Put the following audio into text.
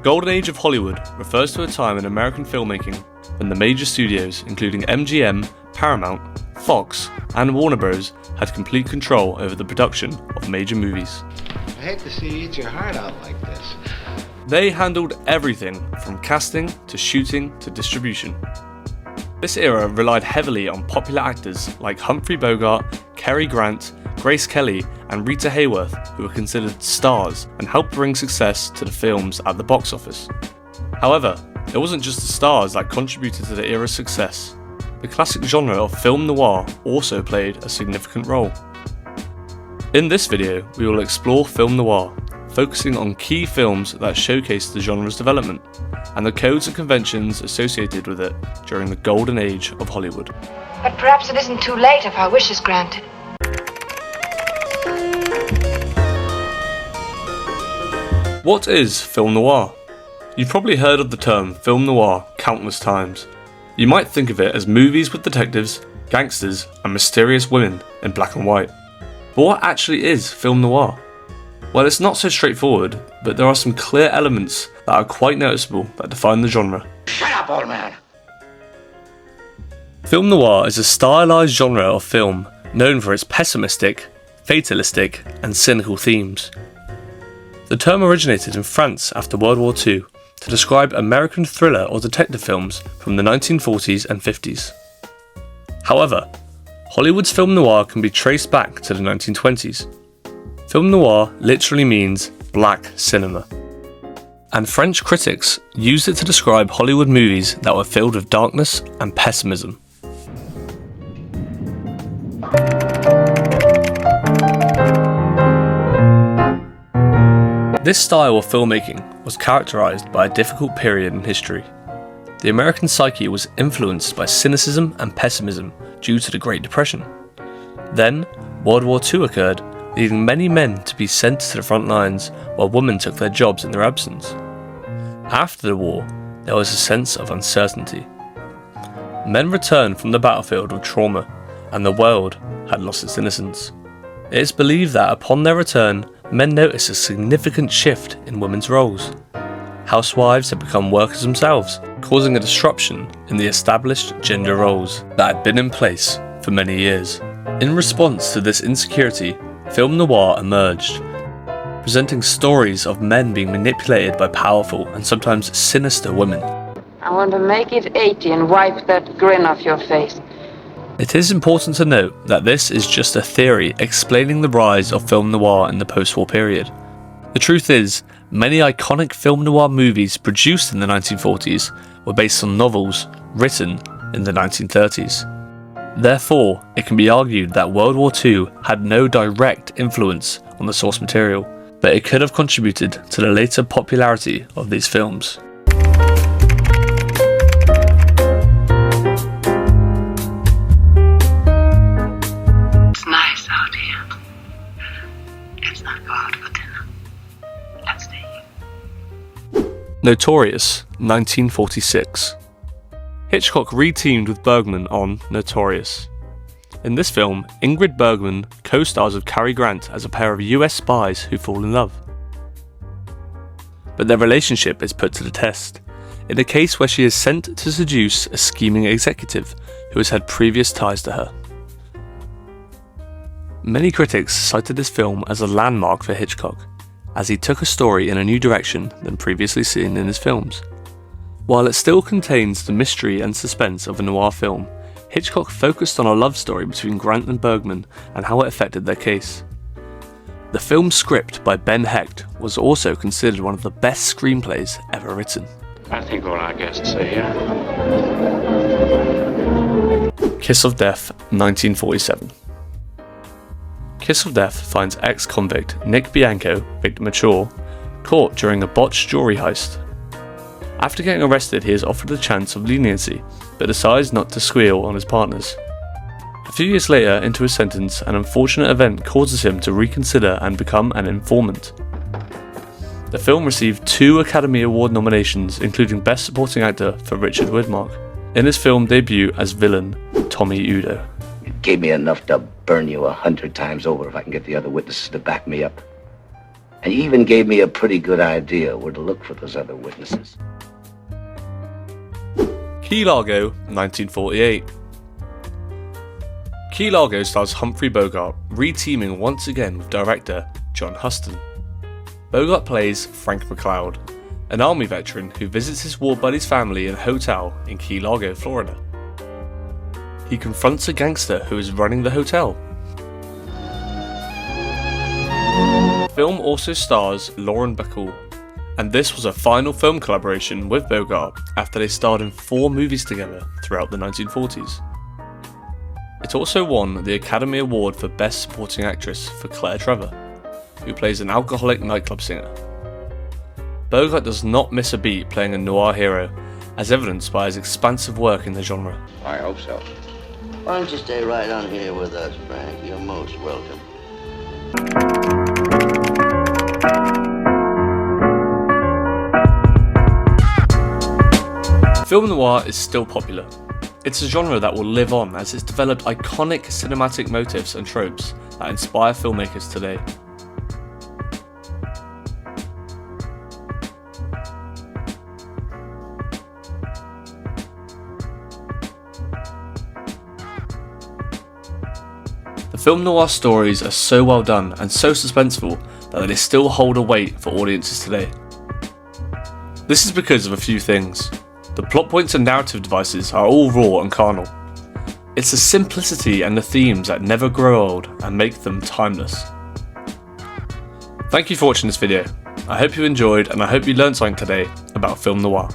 Golden Age of Hollywood refers to a time in American filmmaking when the major studios, including MGM, Paramount, Fox, and Warner Bros., had complete control over the production of major movies. I hate to see you eat your heart out like this. They handled everything from casting to shooting to distribution. This era relied heavily on popular actors like Humphrey Bogart, Cary Grant, Grace Kelly, and Rita Hayworth, who were considered stars and helped bring success to the films at the box office. However, it wasn't just the stars that contributed to the era's success. The classic genre of film noir also played a significant role. In this video, we will explore film noir, focusing on key films that showcase the genre's development and the codes and conventions associated with it during the golden age of Hollywood. But perhaps it isn't too late if our wish is granted. What is film noir? You've probably heard of the term film noir countless times. You might think of it as movies with detectives, gangsters, and mysterious women in black and white. But what actually is film noir? Well, it's not so straightforward, but there are some clear elements that are quite noticeable that define the genre. Shut up, old man! Film noir is a stylized genre of film known for its pessimistic, fatalistic, and cynical themes. The term originated in France after World War II to describe American thriller or detective films from the 1940s and 50s. However, Hollywood's film noir can be traced back to the 1920s. Film noir literally means black cinema, and French critics used it to describe Hollywood movies that were filled with darkness and pessimism. This style of filmmaking was characterized by a difficult period in history. The American psyche was influenced by cynicism and pessimism due to the Great Depression. Then, World War II occurred, leading many men to be sent to the front lines while women took their jobs in their absence. After the war, there was a sense of uncertainty. Men returned from the battlefield with trauma, and the world had lost its innocence. It is believed that upon their return, men noticed a significant shift in women's roles. Housewives had become workers themselves, causing a disruption in the established gender roles that had been in place for many years. In response to this insecurity, film noir emerged, presenting stories of men being manipulated by powerful and sometimes sinister women. I want to make it 80 and wipe that grin off your face. It is important to note that this is just a theory explaining the rise of film noir in the post-war period. The truth is, many iconic film noir movies produced in the 1940s were based on novels written in the 1930s. Therefore, it can be argued that World War II had no direct influence on the source material, but it could have contributed to the later popularity of these films. It's nice out here. Let's not go out for dinner. Let's stay here. Notorious, 1946. Hitchcock re-teamed with Bergman on Notorious. In this film, Ingrid Bergman co-stars with Cary Grant as a pair of US spies who fall in love. But their relationship is put to the test, in a case where she is sent to seduce a scheming executive who has had previous ties to her. Many critics cited this film as a landmark for Hitchcock, as he took a story in a new direction than previously seen in his films. While it still contains the mystery and suspense of a noir film, Hitchcock focused on a love story between Grant and Bergman and how it affected their case. The film's script by Ben Hecht was also considered one of the best screenplays ever written. I think all our guests are here. Kiss of Death, 1947. Kiss of Death finds ex-convict Nick Bianco, victim mature, caught during a botched jewelry heist. After getting arrested, he is offered a chance of leniency, but decides not to squeal on his partners. A few years later, into his sentence, an unfortunate event causes him to reconsider and become an informant. The film received 2 Academy Award nominations, including Best Supporting Actor for Richard Widmark, in his film debut as villain Tommy Udo. It gave me enough to burn you 100 times over if I can get the other witnesses to back me up. And he even gave me a pretty good idea where to look for those other witnesses. Key Largo, 1948. Key Largo stars Humphrey Bogart, re-teaming once again with director John Huston. Bogart plays Frank McCloud, an army veteran who visits his war buddy's family in a hotel in Key Largo, Florida. He confronts a gangster who is running the hotel. The film also stars Lauren Bacall, and this was a final film collaboration with Bogart after they starred in 4 movies together throughout the 1940s. It also won the Academy Award for Best Supporting Actress for Claire Trevor, who plays an alcoholic nightclub singer. Bogart does not miss a beat playing a noir hero, as evidenced by his expansive work in the genre. I hope so. Why don't you stay right on here with us, Frank? You're most welcome. Film noir is still popular. It's a genre that will live on as it's developed iconic cinematic motifs and tropes that inspire filmmakers today. The film noir stories are so well done and so suspenseful that they still hold a weight for audiences today. This is because of a few things. The plot points and narrative devices are all raw and carnal. It's the simplicity and the themes that never grow old and make them timeless. Thank you for watching this video. I hope you enjoyed and I hope you learned something today about film noir.